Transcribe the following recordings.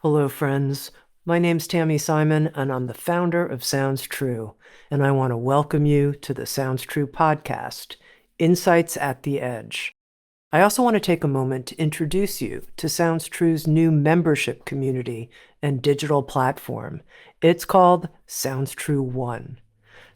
Hello, friends. My name's Tami Simon, and I'm the founder of Sounds True, and I want to welcome you to the Sounds True podcast, Insights at the Edge. I also want to take a moment to introduce you to Sounds True's new membership community and digital platform. It's called Sounds True One.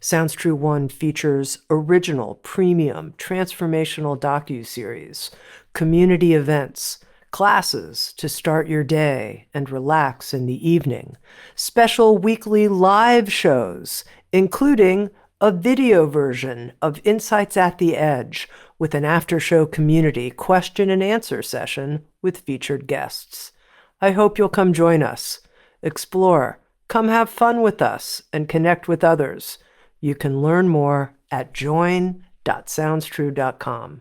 Sounds True One features original, premium, transformational docuseries, community events, classes to start your day and relax in the evening, special weekly live shows, including a video version of Insights at the Edge with an after-show community question and answer session with featured guests. I hope you'll come join us, explore, come have fun with us, and connect with others. You can learn more at join.soundstrue.com.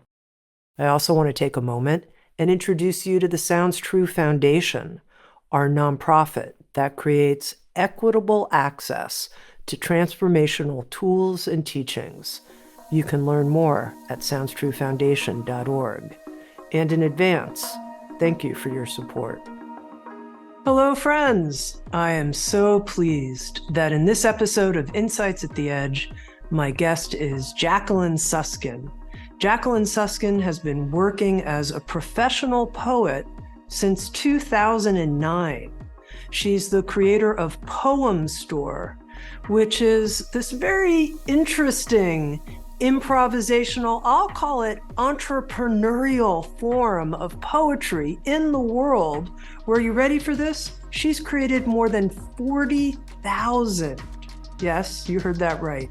I also want to take a moment and introduce you to the Sounds True Foundation, our nonprofit that creates equitable access to transformational tools and teachings. You can learn more at soundstruefoundation.org. And in advance, thank you for your support. Hello, friends. I am so pleased that in this episode of Insights at the Edge, my guest is Jacqueline Suskin. Jacqueline Suskin has been working as a professional poet since 2009. She's the creator of Poem Store, which is this very interesting improvisational, I'll call it entrepreneurial form of poetry in the world. Were you ready for this? She's created more than 40,000, yes, you heard that right,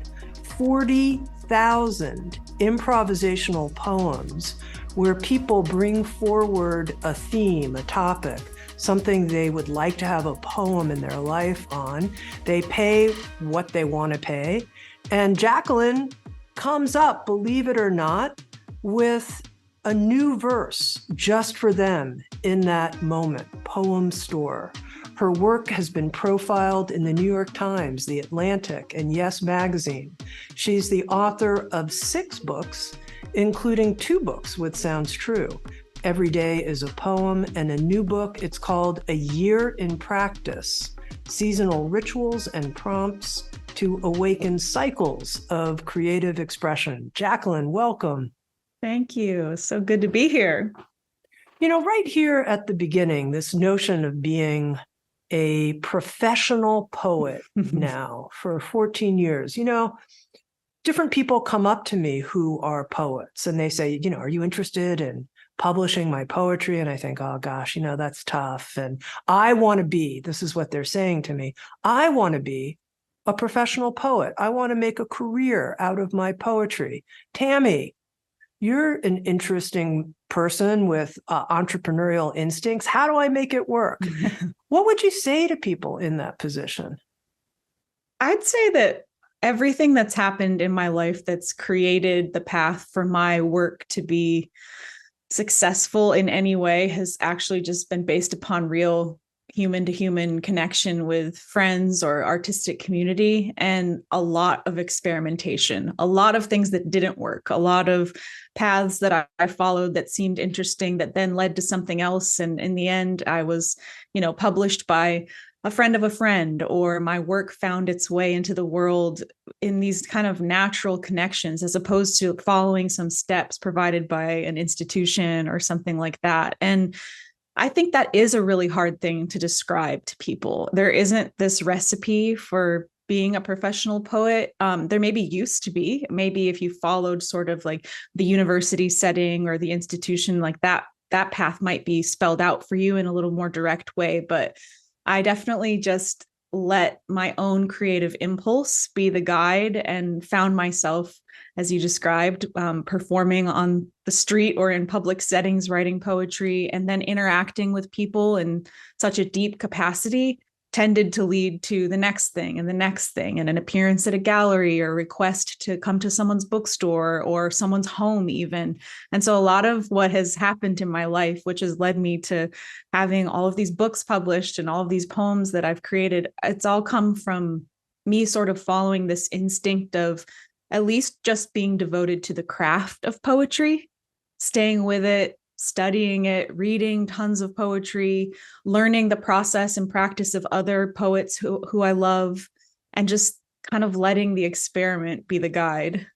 40,000 improvisational poems where people bring forward a theme, a topic, something they would like to have a poem in their life on. They pay what they want to pay. And Jacqueline comes up, believe it or not, with a new verse just for them in that moment, Poem Store. Her work has been profiled in the New York Times, The Atlantic, and Yes Magazine. She's the author of 6 books, including 2 books with Sounds True. Every Day is a Poem, and a new book. It's called A Year in Practice, Seasonal Rituals and Prompts to Awaken Cycles of Creative Expression. Jacqueline, welcome. Thank you. So good to be here. You know, right here at the beginning, this notion of being a professional poet now for 14 years, different people come up to me who are poets and they say, are you interested in publishing my poetry? And I think, oh gosh, that's tough. And I want to be, this is what they're saying to me, I want to be a professional poet. I want to make a career out of my poetry. Tami, you're an interesting person with entrepreneurial instincts. How do I make it work? What would you say to people in that position? I'd say that everything that's happened in my life that's created the path for my work to be successful in any way has actually just been based upon real human to human connection with friends or artistic community, and a lot of experimentation, a lot of things that didn't work, a lot of paths that I followed that seemed interesting that then led to something else. And in the end, I was, published by a friend of a friend, or my work found its way into the world in these kind of natural connections, as opposed to following some steps provided by an institution or something like that. And I think that is a really hard thing to describe to people. There isn't this recipe for being a professional poet. There maybe used to be, maybe if you followed sort of like the university setting or the institution like that path might be spelled out for you in a little more direct way. But I definitely just let my own creative impulse be the guide and found myself, as you described, performing on the street or in public settings, writing poetry, and then interacting with people in such a deep capacity tended to lead to the next thing and the next thing, and an appearance at a gallery or request to come to someone's bookstore or someone's home even. And so a lot of what has happened in my life, which has led me to having all of these books published and all of these poems that I've created, it's all come from me sort of following this instinct of at least just being devoted to the craft of poetry, staying with it, studying it, reading tons of poetry, learning the process and practice of other poets who I love, and just kind of letting the experiment be the guide.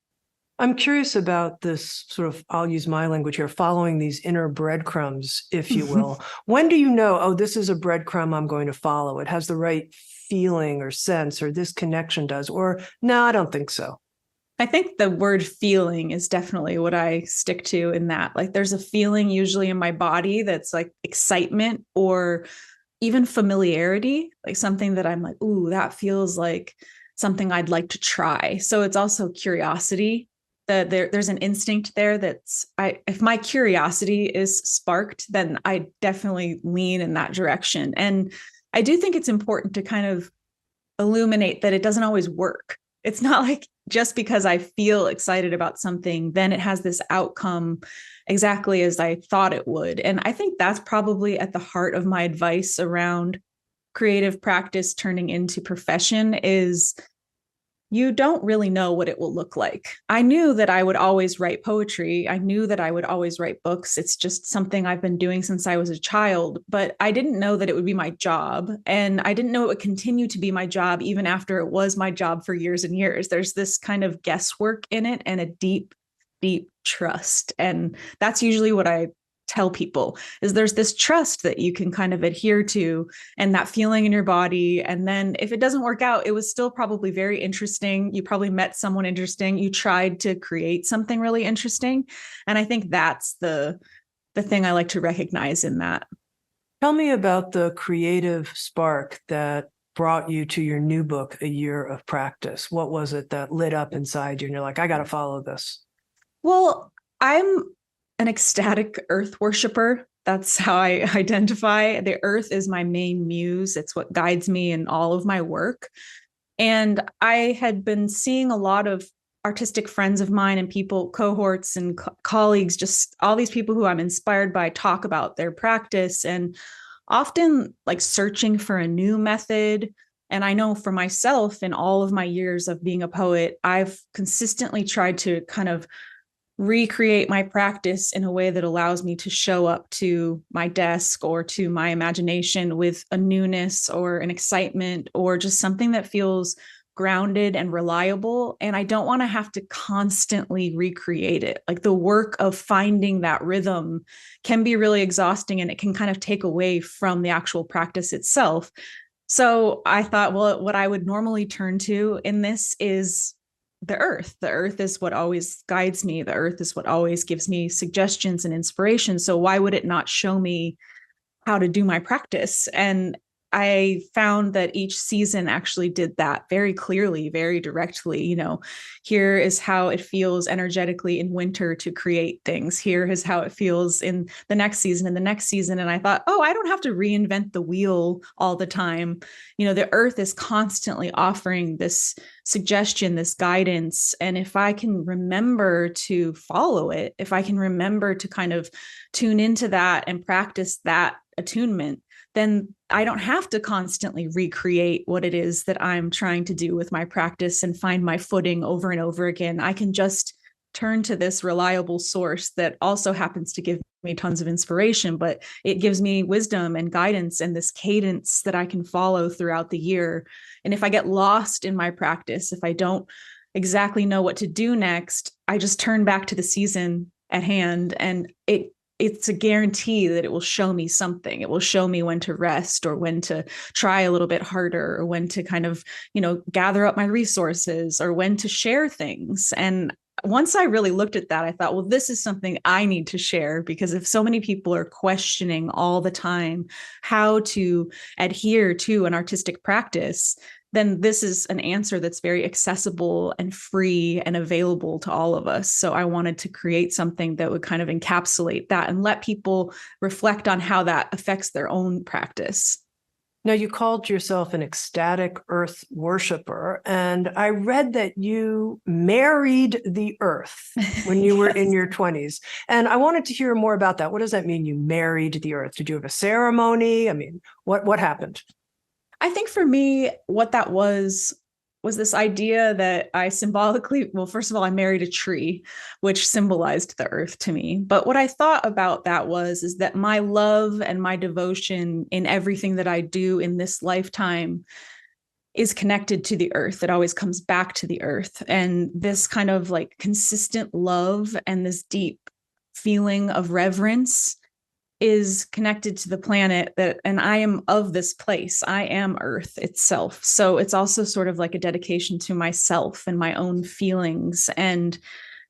I'm curious about this sort of, I'll use my language here, following these inner breadcrumbs, if you will. When do you know, oh, this is a breadcrumb I'm going to follow? It has the right feeling or sense, or this connection does, or no, I don't think so. I think the word feeling is definitely what I stick to in that. Like there's a feeling usually in my body that's like excitement or even familiarity, like something that I'm like, ooh, that feels like something I'd like to try. So it's also curiosity. That there's an instinct there that's if my curiosity is sparked, then I definitely lean in that direction. And I do think it's important to kind of illuminate that it doesn't always work. It's not like just because I feel excited about something, then it has this outcome exactly as I thought it would. And I think that's probably at the heart of my advice around creative practice turning into profession is you don't really know what it will look like. I knew that I would always write poetry. I knew that I would always write books. It's just something I've been doing since I was a child, but I didn't know that it would be my job. And I didn't know it would continue to be my job even after it was my job for years and years. There's this kind of guesswork in it and a deep, deep trust. And that's usually what I tell people is there's this trust that you can kind of adhere to and that feeling in your body. And then if it doesn't work out, it was still probably very interesting. You probably met someone interesting. You tried to create something really interesting. And I think that's the thing I like to recognize in that. Tell me about the creative spark that brought you to your new book, A Year of Practice. What was it that lit up inside you? And you're like, I got to follow this. Well, I'm an ecstatic earth worshiper. That's how I identify. The earth is my main muse. It's what guides me in all of my work. And I had been seeing a lot of artistic friends of mine and people, cohorts and colleagues, just all these people who I'm inspired by talk about their practice and often like searching for a new method. And I know for myself, in all of my years of being a poet, I've consistently tried to kind of recreate my practice in a way that allows me to show up to my desk or to my imagination with a newness or an excitement or just something that feels grounded and reliable. And I don't want to have to constantly recreate it. Like the work of finding that rhythm can be really exhausting and it can kind of take away from the actual practice itself. So I thought, well, what I would normally turn to in this is the earth. The earth is what always guides me. The earth is what always gives me suggestions and inspiration. So why would it not show me how to do my practice? And I found that each season actually did that very clearly, very directly. You know, here is how it feels energetically in winter to create things. Here is how it feels in the next season and the next season. And I thought, oh, I don't have to reinvent the wheel all the time. You know, the earth is constantly offering this suggestion, this guidance. And if I can remember to follow it, if I can remember to kind of tune into that and practice that attunement, then I don't have to constantly recreate what it is that I'm trying to do with my practice and find my footing over and over again. I can just turn to this reliable source that also happens to give me tons of inspiration, but it gives me wisdom and guidance and this cadence that I can follow throughout the year. And if I get lost in my practice, if I don't exactly know what to do next, I just turn back to the season at hand and it's a guarantee that it will show me something. It will show me when to rest or when to try a little bit harder or when to kind of, you know, gather up my resources or when to share things. And once I really looked at that, I thought, well, this is something I need to share because if so many people are questioning all the time how to adhere to an artistic practice, then this is an answer that's very accessible and free and available to all of us. So I wanted to create something that would kind of encapsulate that and let people reflect on how that affects their own practice. Now, you called yourself an ecstatic earth worshiper, and I read that you married the earth when you were in your 20s. And I wanted to hear more about that. What does that mean, you married the earth? Did you have a ceremony? I mean, what happened? I think for me, what that was was this idea that I symbolically, well, first of all, I married a tree, which symbolized the earth to me. But what I thought about that is that my love and my devotion in everything that I do in this lifetime is connected to the earth. It always comes back to the earth. And this kind of like consistent love and this deep feeling of reverence is connected to the planet, that, and I am of this place. I am earth itself. So it's also sort of like a dedication to myself and my own feelings, and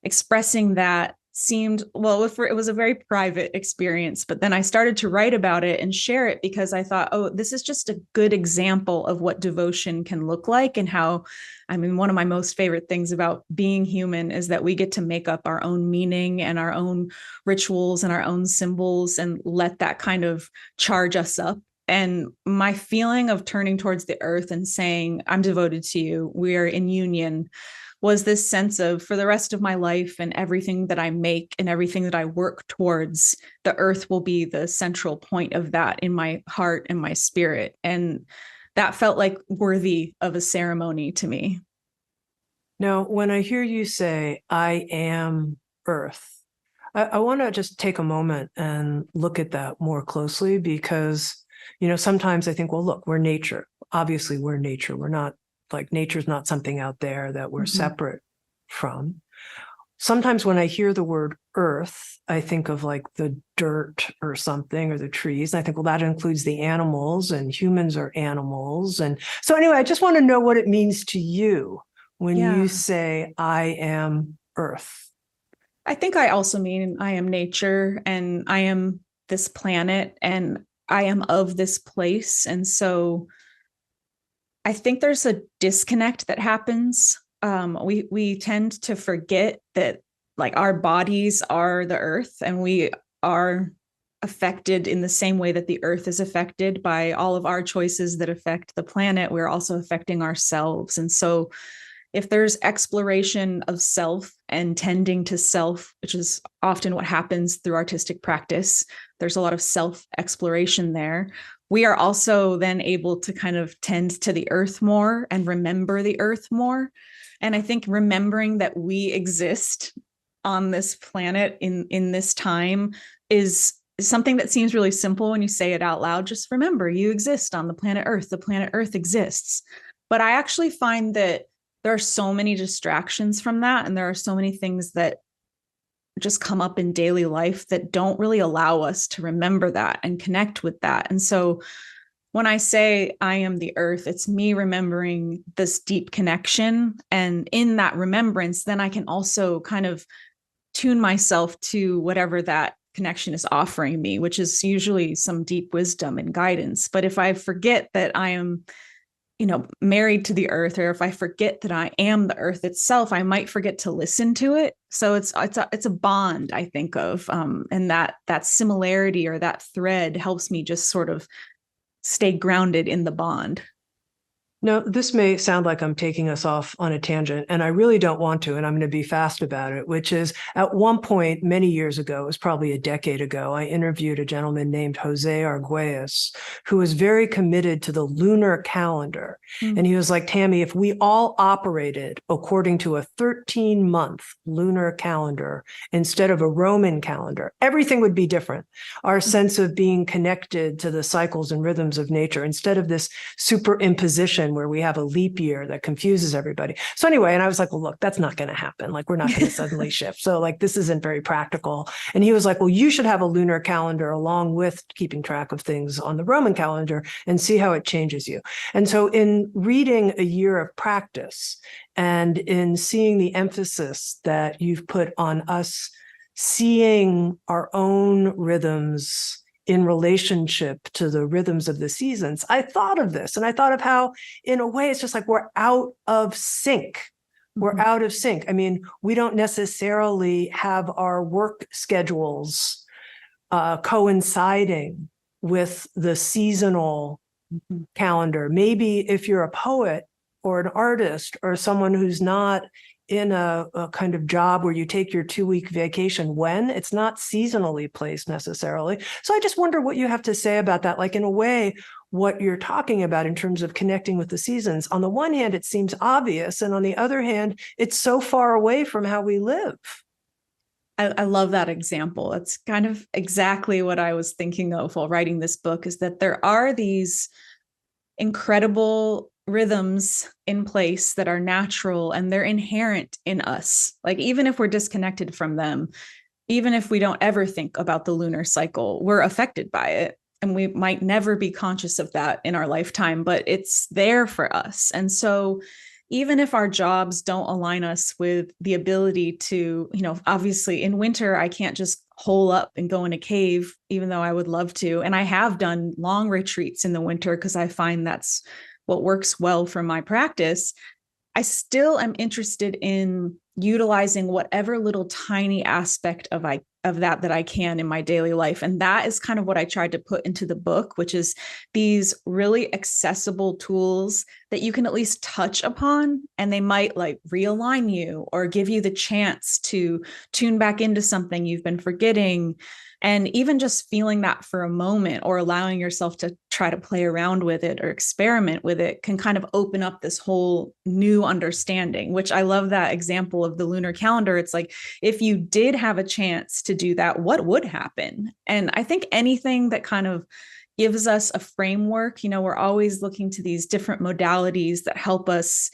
expressing that seemed, well, it was a very private experience, but then I started to write about it and share it because I thought, oh, this is just a good example of what devotion can look like, and how, I mean, one of my most favorite things about being human is that we get to make up our own meaning and our own rituals and our own symbols and let that kind of charge us up. And my feeling of turning towards the earth and saying, I'm devoted to you, we are in union, was this sense of, for the rest of my life and everything that I make and everything that I work towards, the earth will be the central point of that in my heart and my spirit. And that felt like worthy of a ceremony to me. Now, when I hear you say, I am earth, I want to just take a moment and look at that more closely because, sometimes I think, well, look, we're nature. Obviously, we're nature. We're not like nature's not something out there that we're separate from. Sometimes when I hear the word earth, I think of like the dirt or something, or the trees. And I think, well, that includes the animals, and humans are animals. And so anyway, I just want to know what it means to you when you say, I am earth. I think I also mean I am nature, and I am this planet, and I am of this place. And so I think there's a disconnect that happens. We tend to forget that, like, our bodies are the earth, and we are affected in the same way that the earth is affected by all of our choices that affect the planet. We're also affecting ourselves. And so if there's exploration of self and tending to self, which is often what happens through artistic practice, there's a lot of self exploration there. We are also then able to kind of tend to the earth more and remember the earth more. And I think remembering that we exist on this planet in this time is something that seems really simple when you say it out loud. Just remember, you exist on the planet Earth. The planet Earth exists. But I actually find that there are so many distractions from that, and there are so many things that just come up in daily life that don't really allow us to remember that and connect with that. And so when I say I am the earth, it's me remembering this deep connection. And in that remembrance, then I can also kind of tune myself to whatever that connection is offering me, which is usually some deep wisdom and guidance. But if I forget that I am, married to the earth, or if I forget that I am the earth itself, I might forget to listen to it. So it's a bond I think of, and that similarity or that thread helps me just sort of stay grounded in the bond. Now, this may sound like I'm taking us off on a tangent, and I really don't want to, and I'm going to be fast about it, which is at one point, many years ago, it was probably a decade ago, I interviewed a gentleman named Jose Arguelles, who was very committed to the lunar calendar. And he was like, Tami, if we all operated according to a 13-month lunar calendar instead of a Roman calendar, everything would be different. Our sense of being connected to the cycles and rhythms of nature, instead of this superimposition where we have a leap year that confuses everybody. So anyway, and I was like, well, look, that's not going to happen. Like, we're not going to suddenly shift. So like, this isn't very practical. And he was like, well, you should have a lunar calendar along with keeping track of things on the Roman calendar and see how it changes you. And so in reading A Year of Practice and in seeing the emphasis that you've put on us seeing our own rhythms in relationship to the rhythms of the seasons, I thought of this, and I thought of how, in a way, it's just like we're out of sync. We're out of sync. I mean, we don't necessarily have our work schedules coinciding with the seasonal calendar. Maybe if you're a poet or an artist or someone who's not in a kind of job where you take your 2-week vacation, when it's not seasonally placed necessarily. So I just wonder what you have to say about that. Like, in a way, what you're talking about in terms of connecting with the seasons. On the one hand, it seems obvious, and on the other hand, it's so far away from how we live. I love that example. It's kind of exactly what I was thinking of while writing this book, is that there are these incredible rhythms in place that are natural and they're inherent in us. Like, even if we're disconnected from them, even if we don't ever think about the lunar cycle, we're affected by it. And we might never be conscious of that in our lifetime, but it's there for us. And so even if our jobs don't align us with the ability to, obviously in winter, I can't just hole up and go in a cave, even though I would love to. And I have done long retreats in the winter because I find that's what works well for my practice. I still am interested in utilizing whatever little tiny aspect of that I can in my daily life. And that is kind of what I tried to put into the book, which is these really accessible tools that you can at least touch upon, and they might like realign you or give you the chance to tune back into something you've been forgetting. And even just feeling that for a moment or allowing yourself to try to play around with it or experiment with it can kind of open up this whole new understanding, which I love that example of the lunar calendar. It's like, if you did have a chance to do that, what would happen? And I think anything that kind of gives us a framework, we're always looking to these different modalities that help us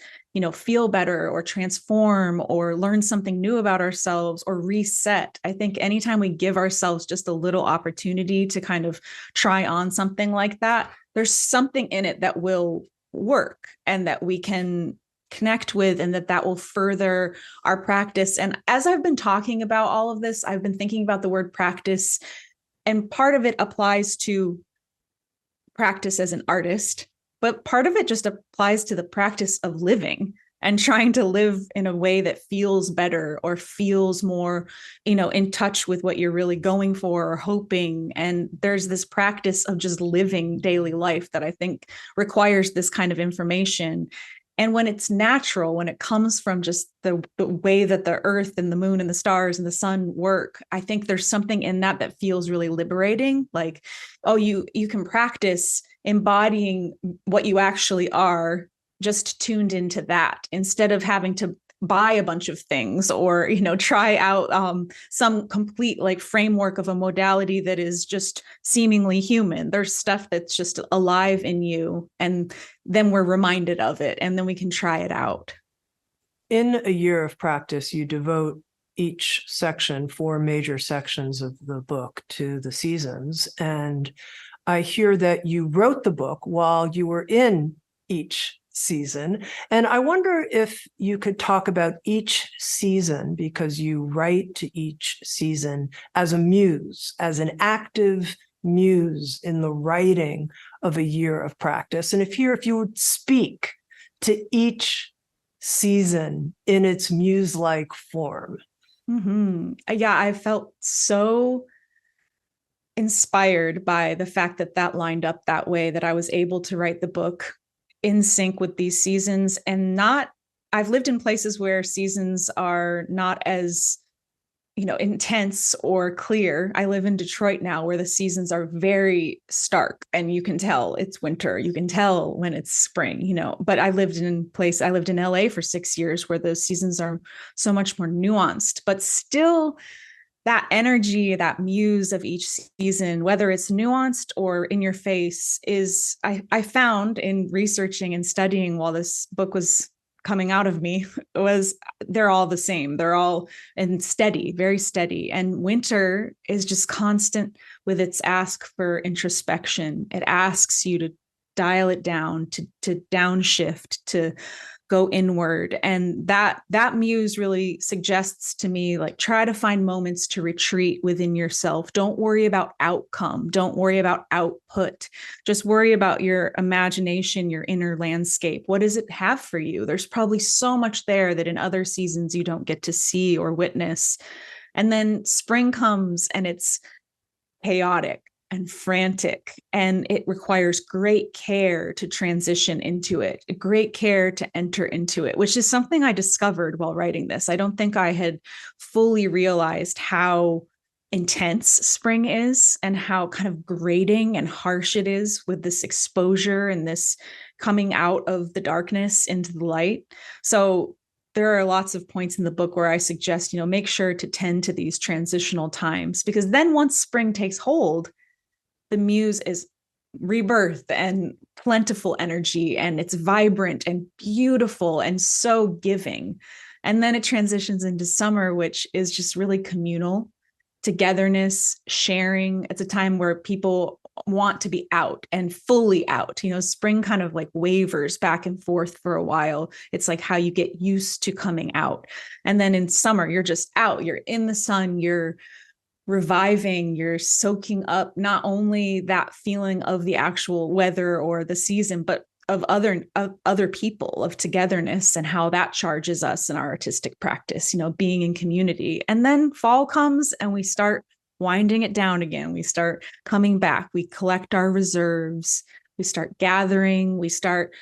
feel better or transform or learn something new about ourselves or reset. I think anytime we give ourselves just a little opportunity to kind of try on something like that, there's something in it that will work and that we can connect with, and that will further our practice. And as I've been talking about all of this, I've been thinking about the word practice, and part of it applies to practice as an artist, but part of it just applies to the practice of living and trying to live in a way that feels better or feels more, in touch with what you're really going for or hoping. And there's this practice of just living daily life that I think requires this kind of information. And when it's natural, when it comes from just the way that the earth and the moon and the stars and the sun work, I think there's something in that feels really liberating. Like, oh, you can practice embodying what you actually are, just tuned into that, instead of having to buy a bunch of things or try out some complete like framework of a modality that is just seemingly human. There's stuff that's just alive in you, and then we're reminded of it, and then we can try it out. In a year of practice, you devote each section, 4 major sections of the book, to the seasons. And I hear that you wrote the book while you were in each season. And I wonder if you could talk about each season, because you write to each season as a muse, as an active muse in the writing of a year of practice. And if you would speak to each season in its muse-like form. Mm-hmm. Yeah, I felt so inspired by the fact that lined up that way, that I was able to write the book in sync with these seasons. And I've lived in places where seasons are not as intense or clear. I live in Detroit now, where the seasons are very stark, and you can tell it's winter, you can tell when it's spring, but I lived in LA for 6 years, where those seasons are so much more nuanced. But still, that energy, that muse of each season, whether it's nuanced or in your face, is I found in researching and studying while this book was coming out of me, they're all the same. They're all steady, very steady. And winter is just constant with its ask for introspection. It asks you to dial it down, to downshift, to go inward. And that muse really suggests to me, like, try to find moments to retreat within yourself. Don't worry about outcome. Don't worry about output. Just worry about your imagination, your inner landscape. What does it have for you? There's probably so much there that in other seasons you don't get to see or witness. And then spring comes, and it's chaotic and frantic, and it requires great care to transition into it, great care to enter into it, which is something I discovered while writing this. I don't think I had fully realized how intense spring is and how kind of grating and harsh it is with this exposure and this coming out of the darkness into the light. So there are lots of points in the book where I suggest, make sure to tend to these transitional times, because then once spring takes hold, the muse is rebirth and plentiful energy, and it's vibrant and beautiful and so giving. And then it transitions into summer, which is just really communal, togetherness, sharing. It's a time where people want to be out and fully out. Spring kind of like wavers back and forth for a while. It's like how you get used to coming out. And then in summer, you're just out, you're in the sun, you're reviving, you're soaking up not only that feeling of the actual weather or the season, but of other people, of togetherness, and how that charges us in our artistic practice, being in community. And then fall comes and we start winding it down again. We start coming back. We collect our reserves. We start gathering. We start,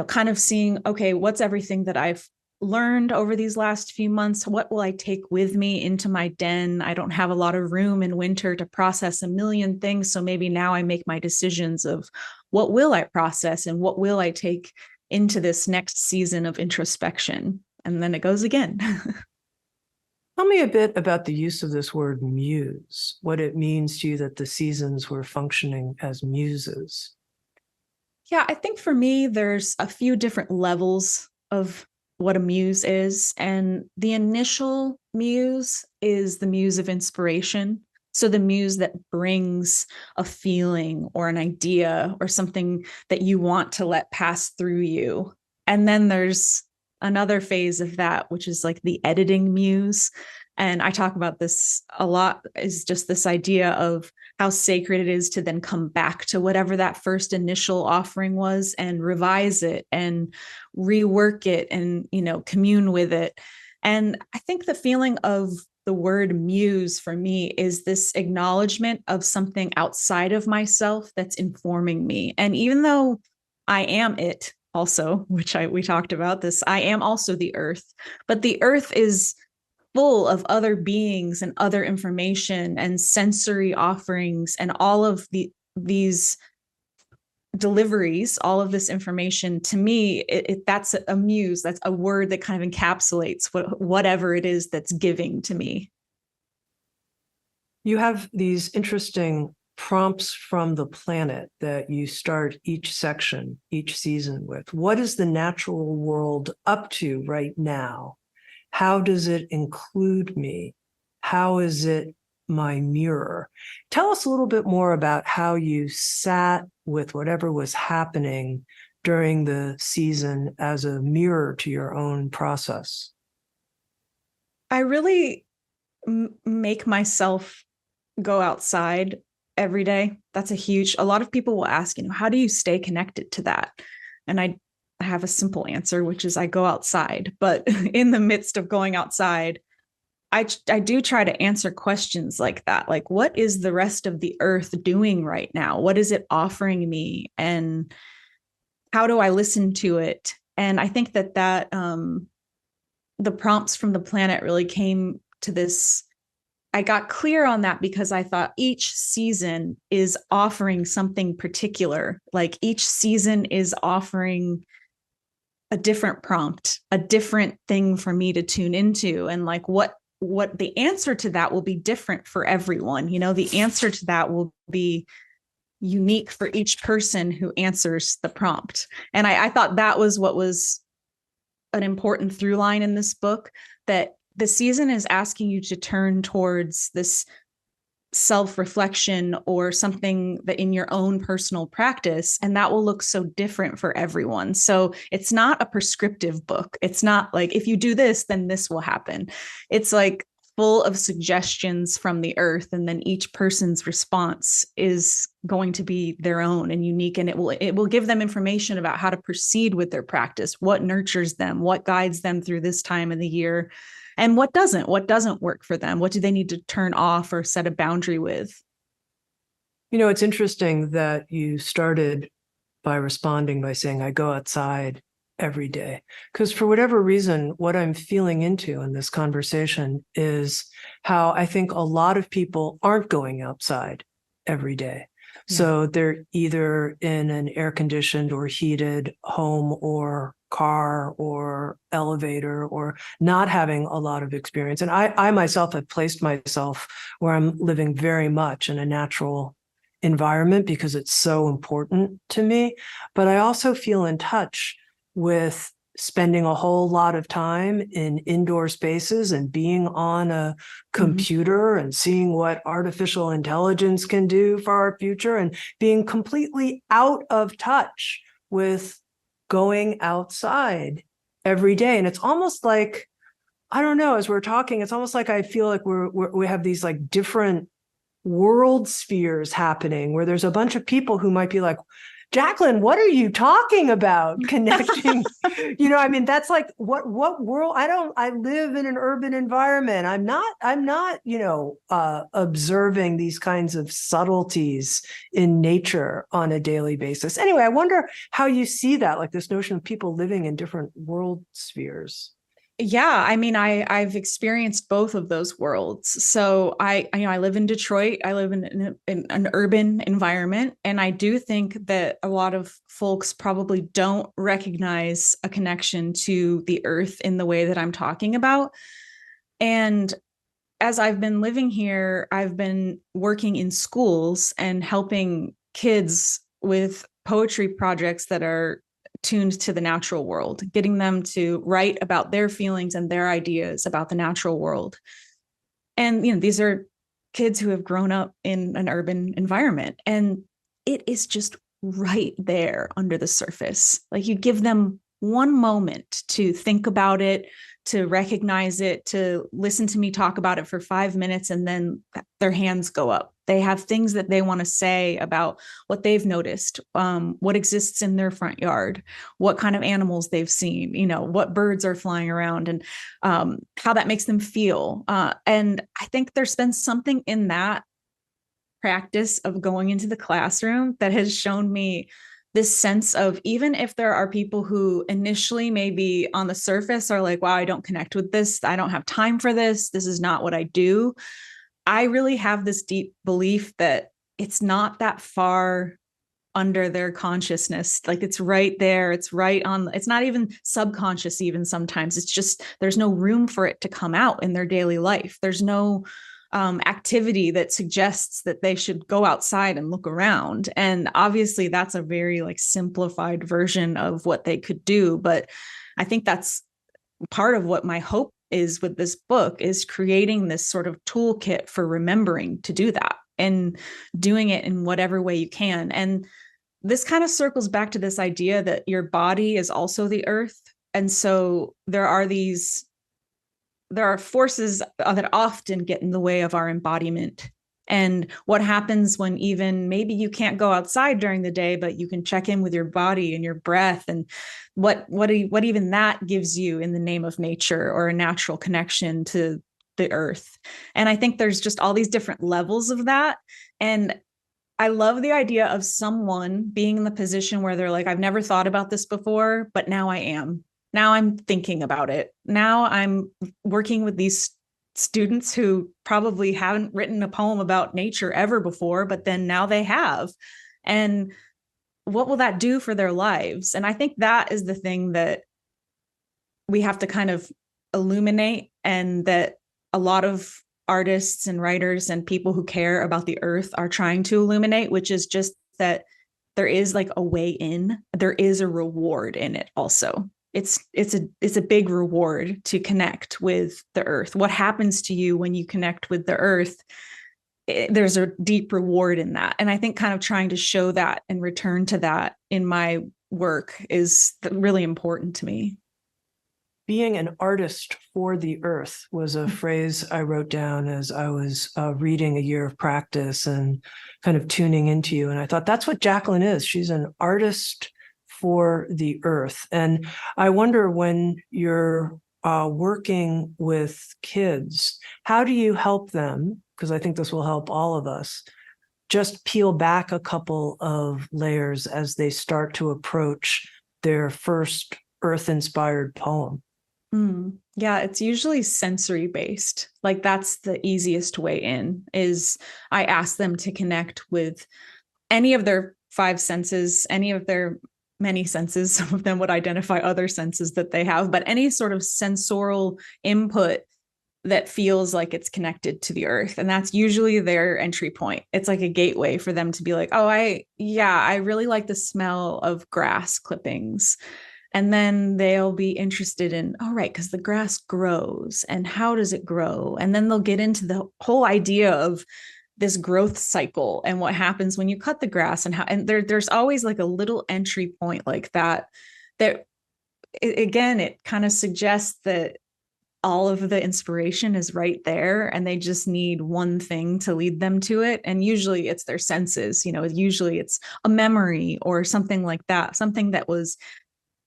kind of seeing, okay, what's everything that I've learned over these last few months? What will I take with me into my den? I don't have a lot of room in winter to process a million things. So maybe now I make my decisions of what will I process and what will I take into this next season of introspection. And then it goes again. Tell me a bit about the use of this word muse, what it means to you that the seasons were functioning as muses. Yeah, I think for me, there's a few different levels of what a muse is. And the initial muse is the muse of inspiration. So the muse that brings a feeling or an idea or something that you want to let pass through you. And then there's another phase of that, which is like the editing muse. And I talk about this a lot, is just this idea of how sacred it is to then come back to whatever that first initial offering was and revise it and rework it and, commune with it. And I think the feeling of the word muse for me is this acknowledgement of something outside of myself that's informing me. And even though I am it also, which we talked about this, I am also the earth, but the earth is full of other beings and other information and sensory offerings and all of these deliveries, all of this information. To me, that's a muse. That's a word that kind of encapsulates whatever it is that's giving to me. You have these interesting prompts from the planet that you start each section, each season with. What is the natural world up to right now? How does it include me? How is it my mirror? Tell us a little bit more about how you sat with whatever was happening during the season as a mirror to your own process. I really make myself go outside every day. That's a lot of people will ask, how do you stay connected to that? And I have a simple answer, which is I go outside. But in the midst of going outside, I do try to answer questions like that. Like, what is the rest of the earth doing right now? What is it offering me? And how do I listen to it? And I think that the prompts from the planet really came to this. I got clear on that because I thought each season is offering something particular. Like each season is offering a different prompt, a different thing for me to tune into. And like what the answer to that will be different for everyone. The answer to that will be unique for each person who answers the prompt. And I thought that was what was an important through line in this book, that the season is asking you to turn towards this self-reflection or something that in your own personal practice, and that will look so different for everyone. So it's not a prescriptive book. It's not like, if you do this, then this will happen. It's like full of suggestions from the earth, and then each person's response is going to be their own and unique, and it will give them information about how to proceed with their practice, what nurtures them, what guides them through this time of the year, and what doesn't work for them. What do they need to turn off or set a boundary with? It's interesting that you started by responding by saying, I go outside every day. Because for whatever reason, what I'm feeling into in this conversation is how I think a lot of people aren't going outside every day. Yeah. So they're either in an air conditioned or heated home or car or elevator or not having a lot of experience. And I myself have placed myself where I'm living very much in a natural environment because it's so important to me. But I also feel in touch with spending a whole lot of time in indoor spaces and being on a computer and seeing what artificial intelligence can do for our future and being completely out of touch with going outside every day. And it's almost like, I don't know, as we're talking, it's almost like I feel like we have these like different world spheres happening where there's a bunch of people who might be like, Jacqueline, what are you talking about? Connecting, I mean, that's like what world? I live in an urban environment. I'm not, observing these kinds of subtleties in nature on a daily basis. Anyway, I wonder how you see that, like this notion of people living in different world spheres. Yeah, I mean, I've experienced both of those worlds. So I live in Detroit. I live in an urban environment, and I do think that a lot of folks probably don't recognize a connection to the earth in the way that I'm talking about. And as I've been living here, I've been working in schools and helping kids with poetry projects that are tuned to the natural world, getting them to write about their feelings and their ideas about the natural world. And, these are kids who have grown up in an urban environment, and it is just right there under the surface. Like, you give them one moment to think about it, to recognize it, to listen to me talk about it for 5 minutes, and then their hands go up. They have things that they want to say about what they've noticed, what exists in their front yard, what kind of animals they've seen, what birds are flying around, and how that makes them feel. And I think there's been something in that practice of going into the classroom that has shown me this sense of, even if there are people who initially maybe on the surface are like, wow, I don't connect with this, I don't have time for this, this is not what I do. I really have this deep belief that it's not that far under their consciousness. Like, it's right there. It's right on. It's not even subconscious, even sometimes. It's just, there's no room for it to come out in their daily life. There's no activity that suggests that they should go outside and look around. And obviously that's a very like simplified version of what they could do. But I think that's part of what my hope is with this book, is creating this sort of toolkit for remembering to do that and doing it in whatever way you can. And this kind of circles back to this idea that your body is also the earth. And so there are forces that often get in the way of our embodiment. And what happens when even maybe you can't go outside during the day, but you can check in with your body and your breath, and what even that gives you in the name of nature or a natural connection to the earth. And I think there's just all these different levels of that. And I love the idea of someone being in the position where they're like, I've never thought about this before, but now I am. Now I'm thinking about it. Now I'm working with these students who probably haven't written a poem about nature ever before, but then now they have. And what will that do for their lives? And I think that is the thing that we have to kind of illuminate, and that a lot of artists and writers and people who care about the earth are trying to illuminate, which is just that there is like a way in, there is a reward in it also. It's a big reward to connect with the earth. What happens to you when you connect with the earth? There's a deep reward in that. And I think kind of trying to show that and return to that in my work is really important to me. Being an artist for the earth was a phrase I wrote down as I was reading A Year of Practice and kind of tuning into you. And I thought, that's what Jacqueline is. She's an artist for the earth. And I wonder, when you're working with kids, how do you help them? Because I think this will help all of us, just peel back a couple of layers as they start to approach their first earth-inspired poem? Yeah, it's usually sensory based. Like that's the easiest way in is I ask them to connect with any of their five senses, any of their many senses. Some of them would identify other senses that they have, but any sort of sensorial input that feels like it's connected to the earth. And that's usually their entry point. It's like a gateway for them to be like, oh, I really like the smell of grass clippings. And then they'll be interested in, all right, because the grass grows and how does it grow? And then they'll get into the whole idea of this growth cycle and what happens when you cut the grass and how, and there's always like a little entry point like that, that again, it kind of suggests that all of the inspiration is right there and they just need one thing to lead them to it. And usually it's their senses, usually it's a memory or something like that, something that was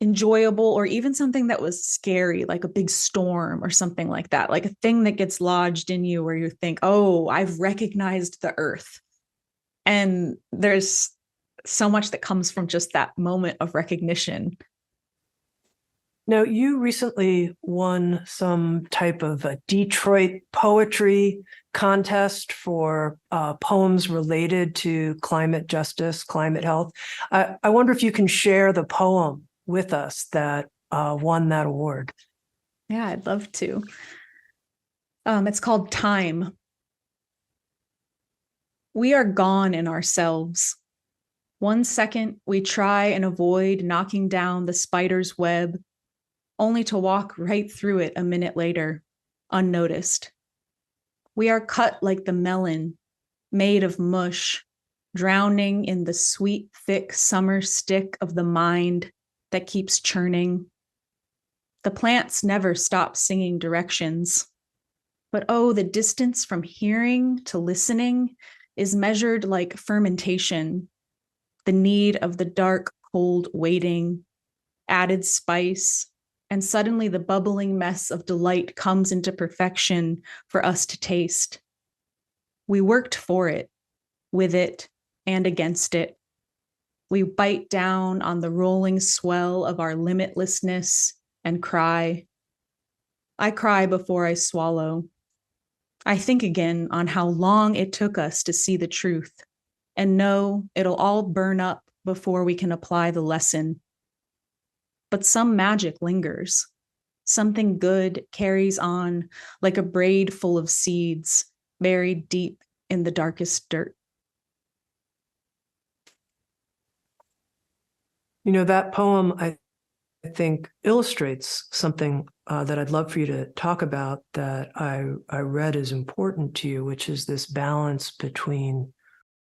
enjoyable or even something that was scary, like a big storm or something like that, like a thing that gets lodged in you where you think, oh, I've recognized the earth. And there's so much that comes from just that moment of recognition. Now, you recently won some type of a Detroit poetry contest for poems related to climate justice, climate health. I wonder if you can share the poem with us that won that award. Yeah, I'd love to. It's called Time. We are gone in ourselves. 1 second, we try and avoid knocking down the spider's web, only to walk right through it a minute later, unnoticed. We are cut like the melon, made of mush, drowning in the sweet, thick summer stick of the mind that keeps churning. The plants never stop singing directions. But oh, the distance from hearing to listening is measured like fermentation, the need of the dark, cold waiting, added spice, and suddenly the bubbling mess of delight comes into perfection for us to taste. We worked for it, with it, and against it. We bite down on the rolling swell of our limitlessness and cry. I cry before I swallow. I think again on how long it took us to see the truth and know it'll all burn up before we can apply the lesson. But some magic lingers. Something good carries on like a braid full of seeds buried deep in the darkest dirt. That poem, I think, illustrates something that I'd love for you to talk about that I read is important to you, which is this balance between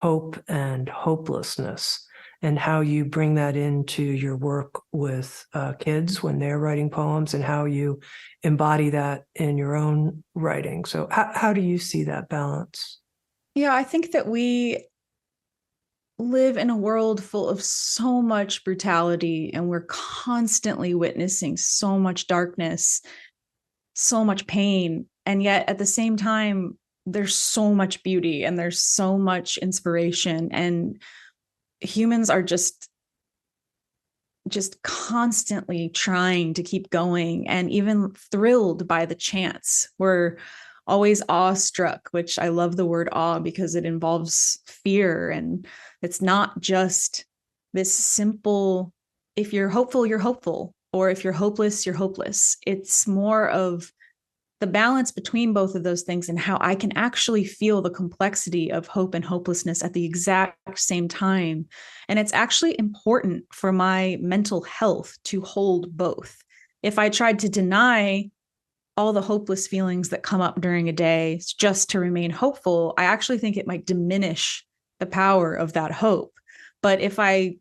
hope and hopelessness, and how you bring that into your work with kids when they're writing poems, and how you embody that in your own writing. So how do you see that balance? Yeah, I think that we live in a world full of so much brutality and we're constantly witnessing so much darkness, so much pain. And yet at the same time, there's so much beauty and there's so much inspiration. And humans are just constantly trying to keep going and even thrilled by the chance. We're always awestruck, which I love the word awe because it involves fear. And it's not just this simple, if you're hopeful, you're hopeful, or if you're hopeless, you're hopeless. It's more of the balance between both of those things and how I can actually feel the complexity of hope and hopelessness at the exact same time. And it's actually important for my mental health to hold both. If I tried to deny all the hopeless feelings that come up during a day just to remain hopeful, I actually think it might diminish the power of that hope. But if I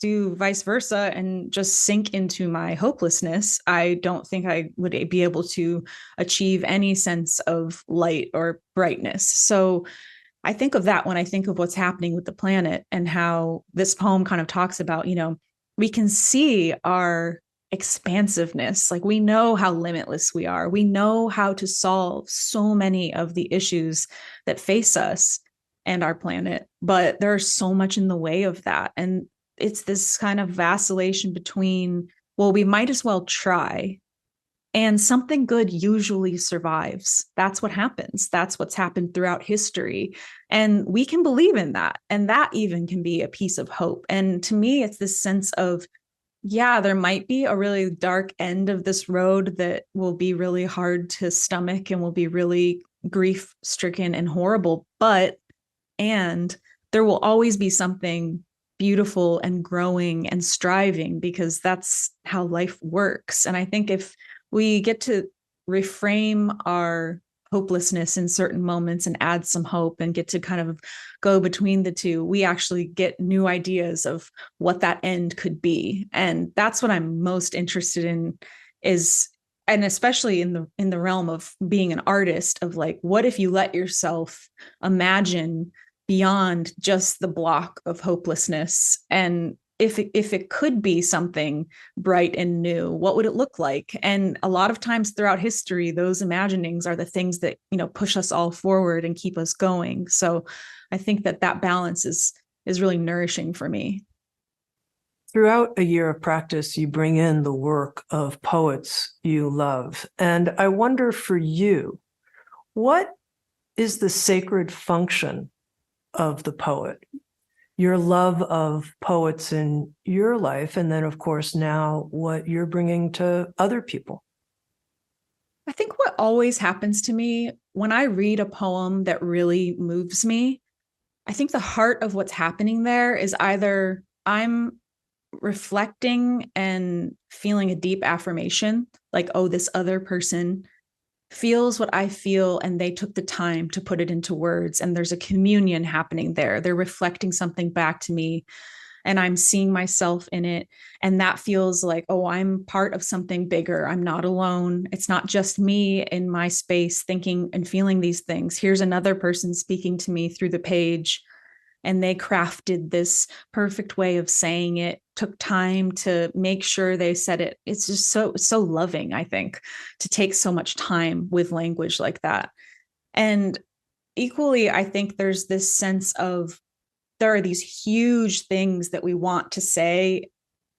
do vice versa and just sink into my hopelessness, I don't think I would be able to achieve any sense of light or brightness. So I think of that when I think of what's happening with the planet and how this poem kind of talks about, we can see our expansiveness. Like we know how limitless we are. We know how to solve so many of the issues that face us and our planet, but there's so much in the way of that. And it's this kind of vacillation between well, we might as well try. And something good usually survives. That's what happens. That's what's happened throughout history. And we can believe in that. And that even can be a piece of hope. And to me, it's this sense of, yeah, there might be a really dark end of this road that will be really hard to stomach and will be really grief stricken and horrible. And there will always be something beautiful and growing and striving, because that's how life works. And I think if we get to reframe our hopelessness in certain moments and add some hope and get to kind of go between the two, we actually get new ideas of what that end could be. And that's what I'm most interested in, is, and especially in the realm of being an artist, of like, what if you let yourself imagine beyond just the block of hopelessness, and if it could be something bright and new, what would it look like? And a lot of times throughout history, those imaginings are the things that, push us all forward and keep us going. So I think that balance is really nourishing for me. Throughout a year of practice, you bring in the work of poets you love. And I wonder for you, what is the sacred function of the poet? Your love of poets in your life, and then, of course, now what you're bringing to other people. I think what always happens to me when I read a poem that really moves me, I think the heart of what's happening there is either I'm reflecting and feeling a deep affirmation, like, oh, this other person feels what I feel, and they took the time to put it into words. And there's a communion happening there. They're reflecting something back to me, and I'm seeing myself in it. And that feels like, oh, I'm part of something bigger. I'm not alone. It's not just me in my space thinking and feeling these things. Here's another person speaking to me through the page, and they crafted this perfect way of saying it, took time to make sure they said it. It's just so loving, I think, to take so much time with language like that. And equally, I think there's this sense of, there are these huge things that we want to say.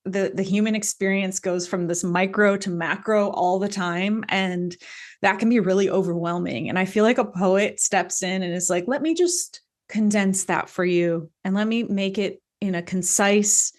The human experience goes from this micro to macro all the time, and that can be really overwhelming. And I feel like a poet steps in and is like, let me just condense that for you, and let me make it in a concise,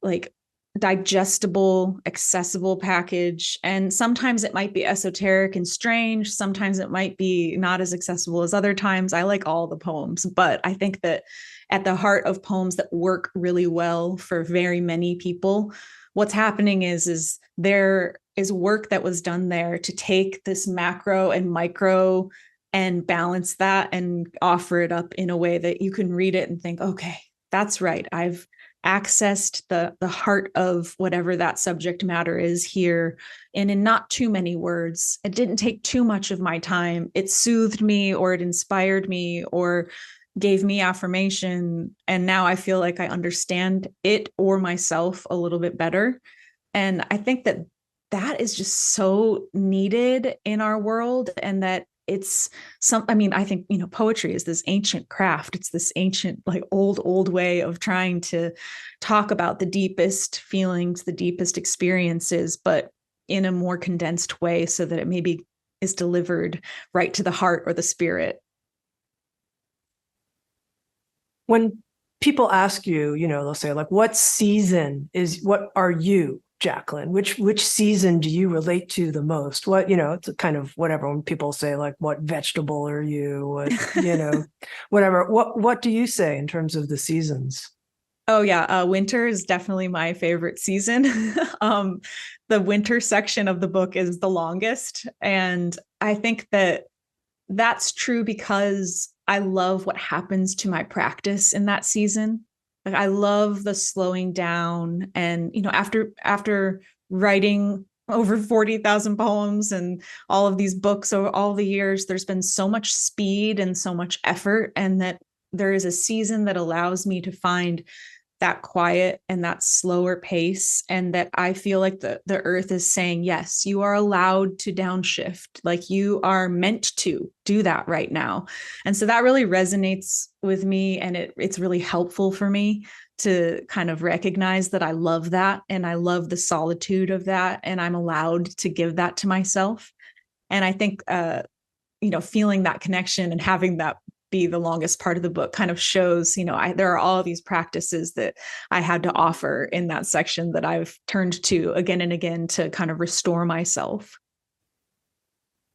like, digestible, accessible package. And sometimes it might be esoteric and strange. Sometimes it might be not as accessible as other times. I like all the poems, but I think that at the heart of poems that work really well for very many people, what's happening is there is work that was done there to take this macro and micro and balance that and offer it up in a way that you can read it and think, okay, that's right. I've accessed the heart of whatever that subject matter is here, and in not too many words. It didn't take too much of my time. It soothed me, or it inspired me, or gave me affirmation. And now I feel like I understand it or myself a little bit better. And I think that is just so needed in our world, and that it's I mean, I think, poetry is this ancient craft. It's this ancient, like, old way of trying to talk about the deepest feelings, the deepest experiences, but in a more condensed way, so that it maybe is delivered right to the heart or the spirit. When people ask you, they'll say, like, what are you, Jacqueline? Which season do you relate to the most? What, it's kind of whatever. When people say, like, what vegetable are you? What, whatever. What do you say in terms of the seasons? Oh yeah, winter is definitely my favorite season. The winter section of the book is the longest, and I think that that's true because I love what happens to my practice in that season. Like, I love the slowing down, and after writing over 40,000 poems and all of these books over all the years, there's been so much speed and so much effort, and that there is a season that allows me to find that quiet and that slower pace, and that I feel like the earth is saying, yes, you are allowed to downshift, like, you are meant to do that right now. And so that really resonates with me, and it's really helpful for me to kind of recognize that I love that and I love the solitude of that, and I'm allowed to give that to myself. And I think feeling that connection and having that be the longest part of the book kind of shows, there are all these practices that I had to offer in that section that I've turned to again and again to kind of restore myself.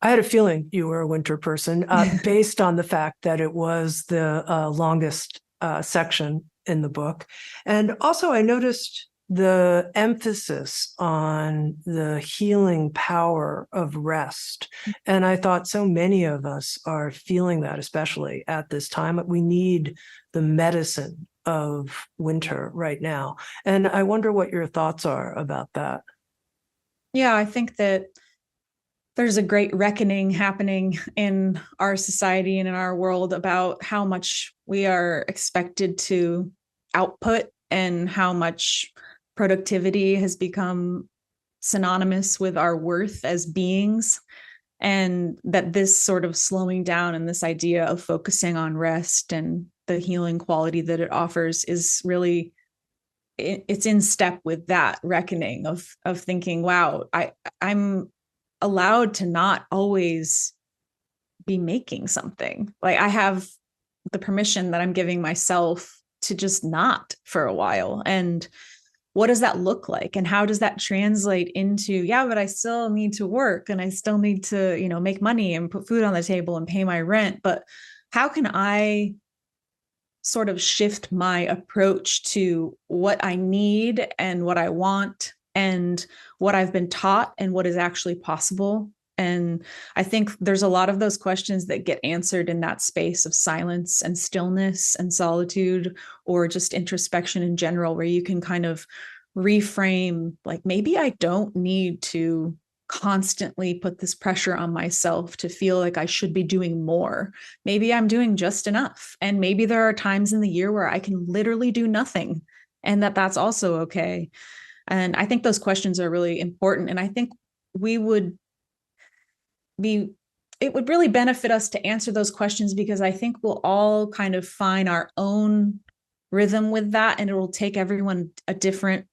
I had a feeling you were a winter person based on the fact that it was the longest section in the book. And also, I noticed the emphasis on the healing power of rest. And I thought so many of us are feeling that, especially at this time. We need the medicine of winter right now. And I wonder what your thoughts are about that. Yeah, I think that there's a great reckoning happening in our society and in our world about how much we are expected to output and how much productivity has become synonymous with our worth as beings. And that this sort of slowing down and this idea of focusing on rest and the healing quality that it offers is really, it's in step with that reckoning of thinking, wow, I'm allowed to not always be making something. Like, I have the permission that I'm giving myself to just not for a while. And what does that look like? And how does that translate into, yeah, but I still need to work and I still need to, make money and put food on the table and pay my rent. But how can I sort of shift my approach to what I need and what I want and what I've been taught and what is actually possible? And I think there's a lot of those questions that get answered in that space of silence and stillness and solitude, or just introspection in general, where you can kind of reframe, like, maybe I don't need to constantly put this pressure on myself to feel like I should be doing more. Maybe I'm doing just enough. And maybe there are times in the year where I can literally do nothing, and that's also okay. And I think those questions are really important. And I think we would be, it would really benefit us to answer those questions, because I think we'll all kind of find our own rhythm with that. And it will take everyone a different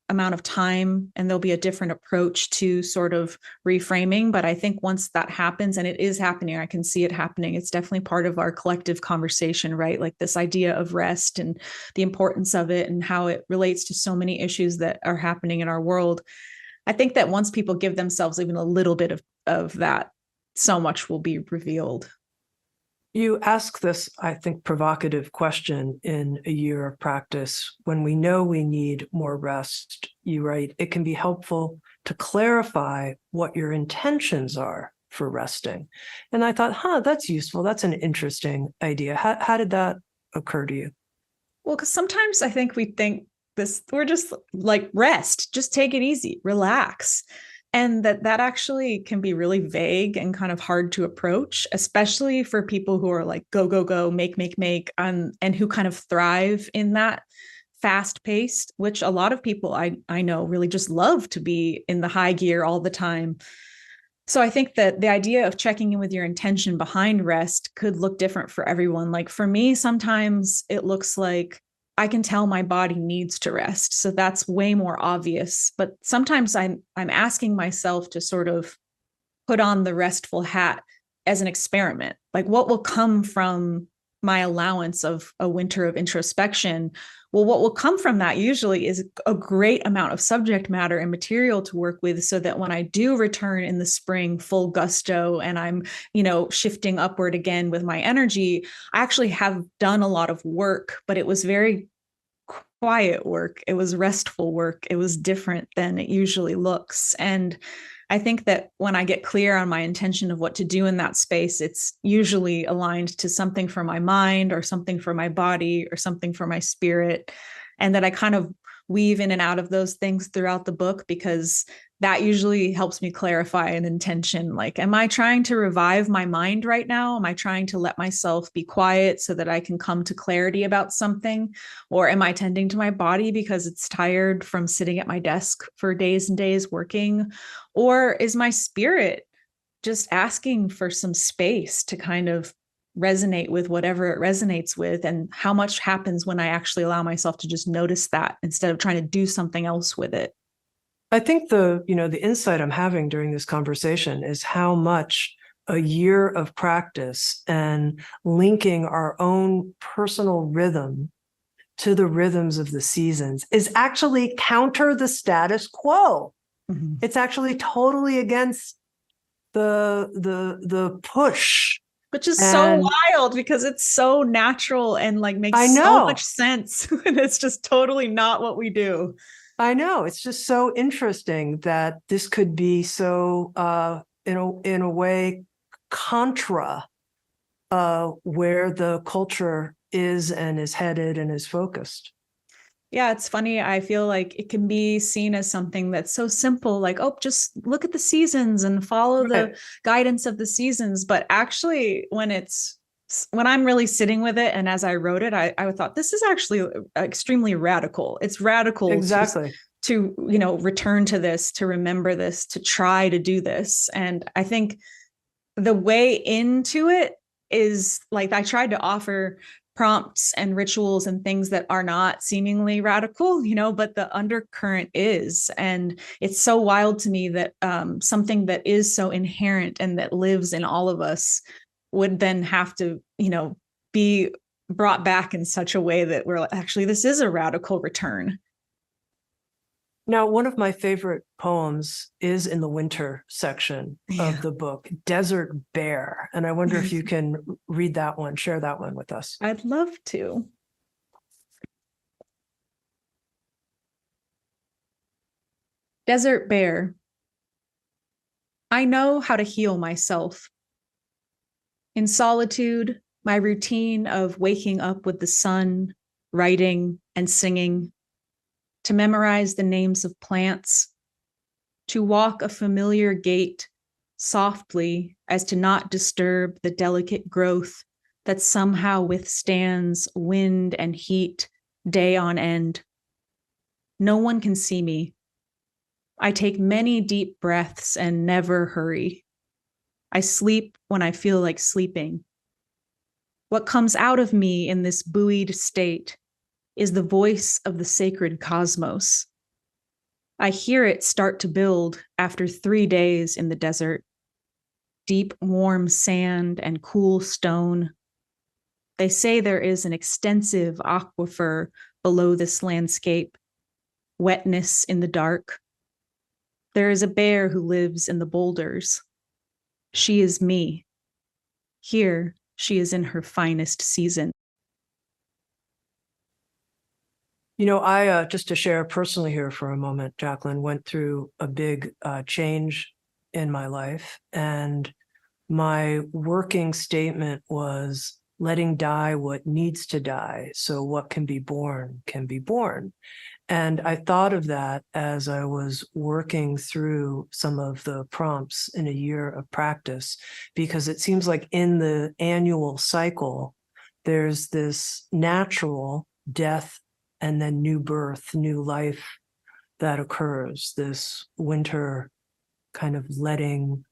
amount of time, and there'll be a different approach to sort of reframing. But I think once that happens, and it is happening, I can see it happening, it's definitely part of our collective conversation, right? Like this idea of rest and the importance of it and how it relates to so many issues that are happening in our world. I think that once people give themselves even a little bit of that, so much will be revealed. You ask this, I think, provocative question in A Year of Practice. When we know we need more rest, you write, it can be helpful to clarify what your intentions are for resting. And I thought, that's useful. That's an interesting idea. How did that occur to you? Well, because sometimes I think we think we're just like, rest, just take it easy, relax. And that actually can be really vague and kind of hard to approach, especially for people who are like, go, go, go, make, and who kind of thrive in that fast paced, which a lot of people I know really just love to be in the high gear all the time. So I think that the idea of checking in with your intention behind rest could look different for everyone. Like for me, sometimes it looks like I can tell my body needs to rest. So that's way more obvious. But sometimes I'm asking myself to sort of put on the restful hat as an experiment. Like, what will come from my allowance of a winter of introspection? Well, what will come from that usually is a great amount of subject matter and material to work with, so that when I do return in the spring full gusto and I'm, shifting upward again with my energy, I actually have done a lot of work, but it was very quiet work. It was restful work. It was different than it usually looks. And I think that when I get clear on my intention of what to do in that space, it's usually aligned to something for my mind or something for my body or something for my spirit. And that I kind of weave in and out of those things throughout the book, because that usually helps me clarify an intention. Like, am I trying to revive my mind right now? Am I trying to let myself be quiet so that I can come to clarity about something? Or am I tending to my body because it's tired from sitting at my desk for days and days working? Or is my spirit just asking for some space to kind of resonate with whatever it resonates with, and how much happens when I actually allow myself to just notice that instead of trying to do something else with it. I think the insight I'm having during this conversation is how much a year of practice and linking our own personal rhythm to the rhythms of the seasons is actually counter the status quo. Mm-hmm. It's actually totally against the push. Which is so And wild because it's so natural and like makes I so know, much sense. And it's just totally not what we do. I know. It's just so interesting that this could be so in a way contra where the culture is and is headed and is focused. Yeah, it's funny. I feel like it can be seen as something that's so simple, like, oh, just look at the seasons and follow Right. the guidance of the seasons. But actually, when I'm really sitting with it, and as I wrote it, I thought this is actually extremely radical. It's radical Exactly. to return to this, to remember this, to try to do this. And I think the way into it is like I tried to offer prompts and rituals and things that are not seemingly radical, but the undercurrent is. And it's so wild to me that something that is so inherent and that lives in all of us would then have to, be brought back in such a way that we're like, actually, this is a radical return. Now, one of my favorite poems is in the winter section of the book, Desert Bear. And I wonder if you can read that one, share that one with us. I'd love to. Desert Bear. I know how to heal myself. In solitude, my routine of waking up with the sun, writing, and singing, to memorize the names of plants, to walk a familiar gait softly as to not disturb the delicate growth that somehow withstands wind and heat day on end. No one can see me. I take many deep breaths and never hurry. I sleep when I feel like sleeping. What comes out of me in this buoyed state is the voice of the sacred cosmos. I hear it start to build after 3 days in the desert. Deep, warm sand and cool stone. They say there is an extensive aquifer below this landscape, wetness in the dark. There is a bear who lives in the boulders. She is me. Here, she is in her finest season. I just to share personally here for a moment, Jacqueline, went through a big change in my life. And my working statement was letting die what needs to die. So what can be born can be born. And I thought of that as I was working through some of the prompts in a year of practice, because it seems like in the annual cycle, there's this natural death and then new birth, new life that occurs, this winter kind of letting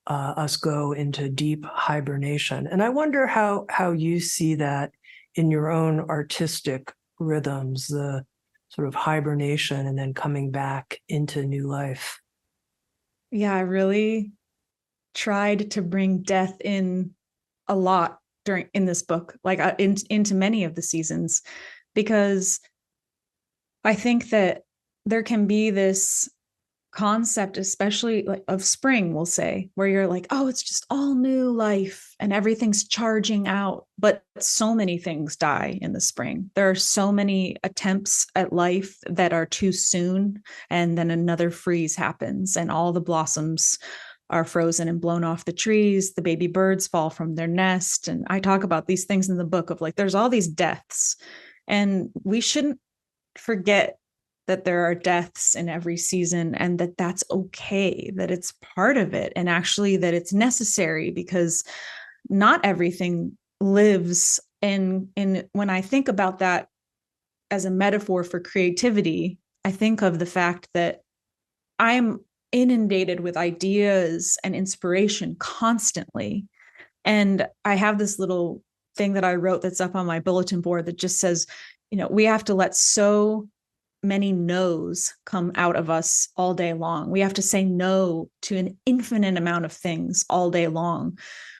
us go into deep hibernation. And I wonder how you see that in your own artistic rhythms, the sort of hibernation and then coming back into new life. Yeah, I really tried to bring death in a lot in this book, like into many of the seasons, because I think that there can be this concept, especially like of spring, we'll say, where you're like, oh, it's just all new life and everything's charging out. But so many things die in the spring. There are so many attempts at life that are too soon, and then another freeze happens and all the blossoms are frozen and blown off the trees. The baby birds fall from their nest. And I talk about these things in the book of like, there's all these deaths, and we shouldn't forget that there are deaths in every season, and that that's okay, that it's part of it, and actually that it's necessary, because not everything lives. And when I think about that as a metaphor for creativity, I think of the fact that I'm inundated with ideas and inspiration constantly, And I have this little thing that I wrote that's up on my bulletin board that just says, we have to let so many no's come out of us all day long. We have to say no to an infinite amount of things all day long,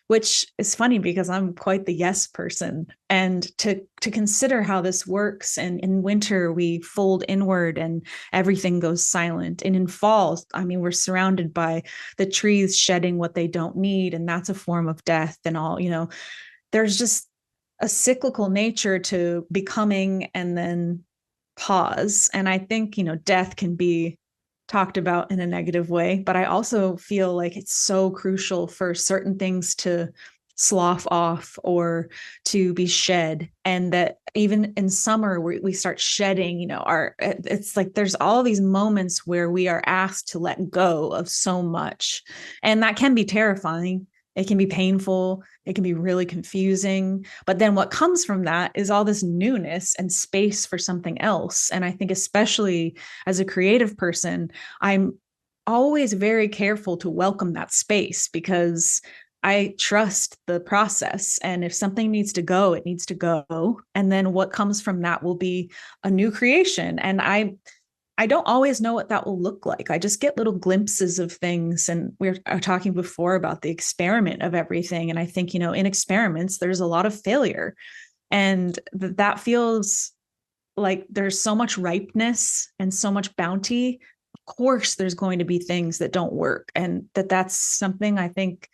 which is funny because I'm quite the yes person. And to consider how this works, and in winter we fold inward and everything goes silent. And in fall, I mean, we're surrounded by the trees shedding what they don't need, and that's a form of death and all, there's just a cyclical nature to becoming and then pause. And I think, death can be talked about in a negative way, but I also feel like it's so crucial for certain things to slough off or to be shed. And that even in summer, we start shedding, it's like there's all these moments where we are asked to let go of so much. And that can be terrifying. It can be painful. It can be really confusing. But then what comes from that is all this newness and space for something else. And I think, especially as a creative person, I'm always very careful to welcome that space because I trust the process. And if something needs to go, it needs to go. And then what comes from that will be a new creation. And I don't always know what that will look like. I just get little glimpses of things. And we were talking before about the experiment of everything. And I think, in experiments, there's a lot of failure. And that feels like there's so much ripeness and so much bounty. Of course, there's going to be things that don't work. And that's something I think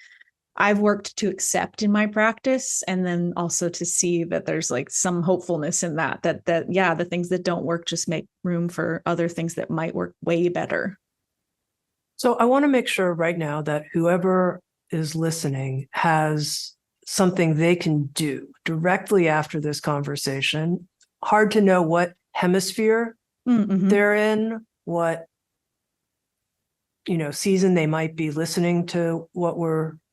I've worked to accept in my practice, and then also to see that there's like some hopefulness in that yeah, the things that don't work just make room for other things that might work way better. So I want to make sure right now that whoever is listening has something they can do directly after this conversation. Hard to know what hemisphere they're in, what season they might be listening to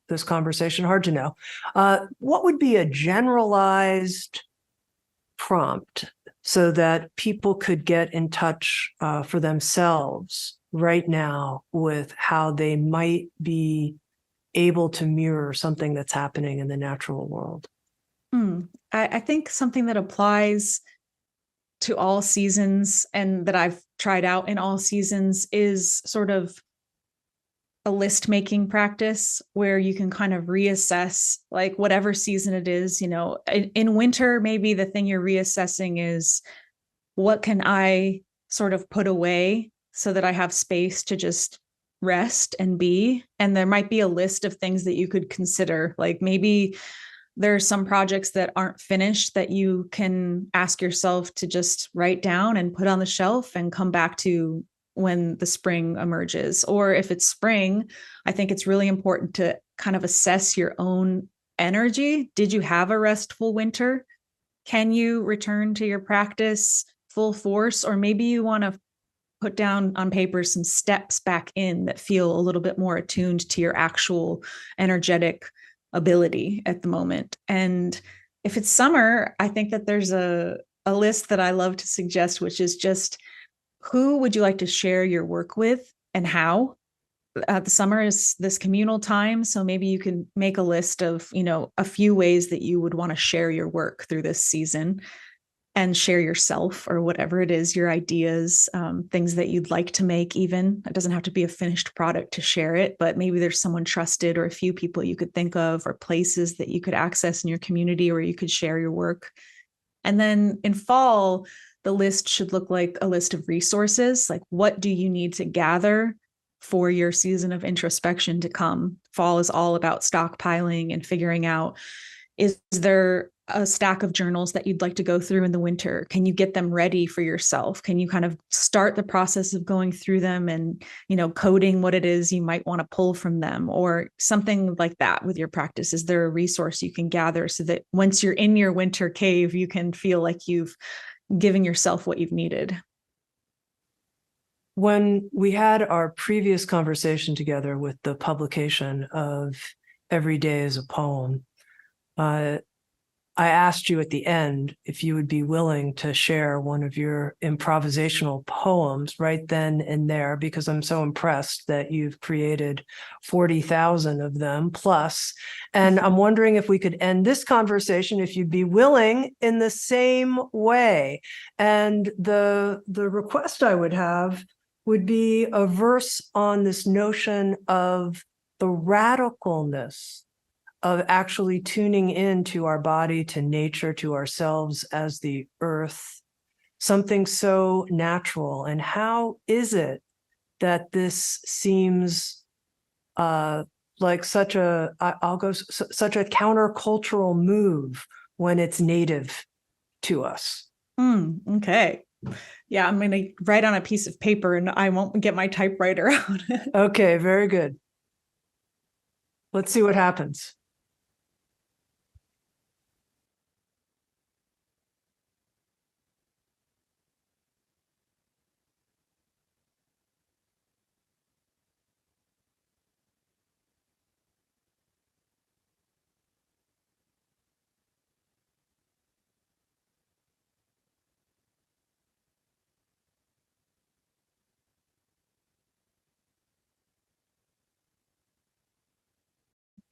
this conversation. Hard to know. What would be a generalized prompt so that people could get in touch for themselves right now with how they might be able to mirror something that's happening in the natural world? I think something that applies to all seasons and that I've tried out in all seasons is sort of a list making practice where you can kind of reassess like whatever season it is. In winter, maybe the thing you're reassessing is, what can I sort of put away so that I have space to just rest and be? And there might be a list of things that you could consider. Like maybe there are some projects that aren't finished that you can ask yourself to just write down and put on the shelf and come back to when the spring emerges. Or if it's spring, I think it's really important to kind of assess your own energy. Did you have a restful winter? Can you return to your practice full force? Or maybe you want to put down on paper some steps back in that feel a little bit more attuned to your actual energetic ability at the moment. And if it's summer, I think that there's a list that I love to suggest, which is just, who would you like to share your work with and how? The summer is this communal time. So maybe you can make a list of, a few ways that you would want to share your work through this season and share yourself or whatever it is, your ideas, things that you'd like to make even. It doesn't have to be a finished product to share it, but maybe there's someone trusted or a few people you could think of or places that you could access in your community where you could share your work. And then in fall, the list should look like a list of resources. Like, what do you need to gather for your season of introspection to come? Fall is all about stockpiling and figuring out, is there a stack of journals that you'd like to go through in the winter? Can you get them ready for yourself? Can you kind of start the process of going through them and, coding what it is you might want to pull from them, or something like that with your practice? Is there a resource you can gather so that once you're in your winter cave, you can feel like you've given yourself what you've needed? When we had our previous conversation together with the publication of Every Day is a Poem, I asked you at the end if you would be willing to share one of your improvisational poems right then and there, because I'm so impressed that you've created 40,000 of them plus. And I'm wondering if we could end this conversation, if you'd be willing, in the same way. And the request I would have would be a verse on this notion of the radicalness of actually tuning into our body, to nature, to ourselves as the earth, something so natural. And how is it that this seems like such a countercultural move when it's native to us? Okay. Yeah, I'm going to write on a piece of paper and I won't get my typewriter out. Okay, very good. Let's see what happens.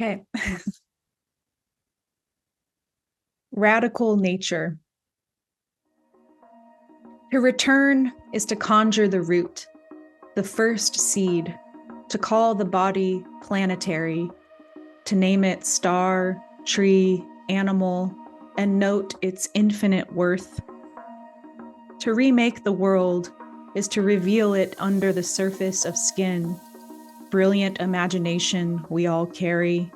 Okay. Radical nature. To return is to conjure the root, the first seed, to call the body planetary, to name it star, tree, animal, and note its infinite worth. To remake the world is to reveal it under the surface of skin, brilliant imagination we all carry,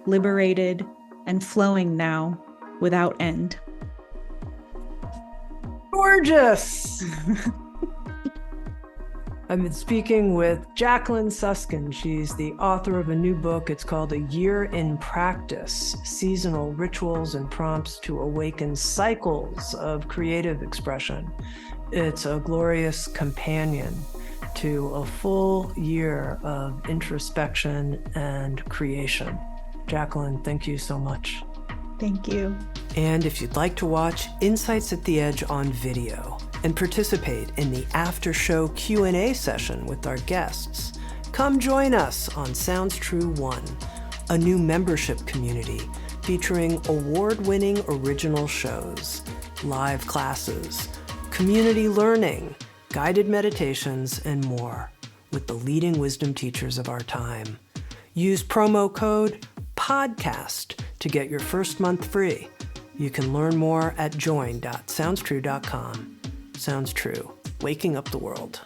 liberated and flowing now without end. Gorgeous! I've been speaking with Jacqueline Suskin. She's the author of a new book. It's called A Year in Practice, Seasonal Rituals and Prompts to Awaken Cycles of Creative Expression. It's a glorious companion to a full year of introspection and creation. Jacqueline, thank you so much. Thank you. And if you'd like to watch Insights at the Edge on video and participate in the after-show Q&A session with our guests, come join us on Sounds True 1, a new membership community featuring award-winning original shows, live classes, community learning, guided meditations, and more with the leading wisdom teachers of our time. Use promo code PODCAST to get your first month free. You can learn more at join.soundstrue.com. Sounds True, waking up the world.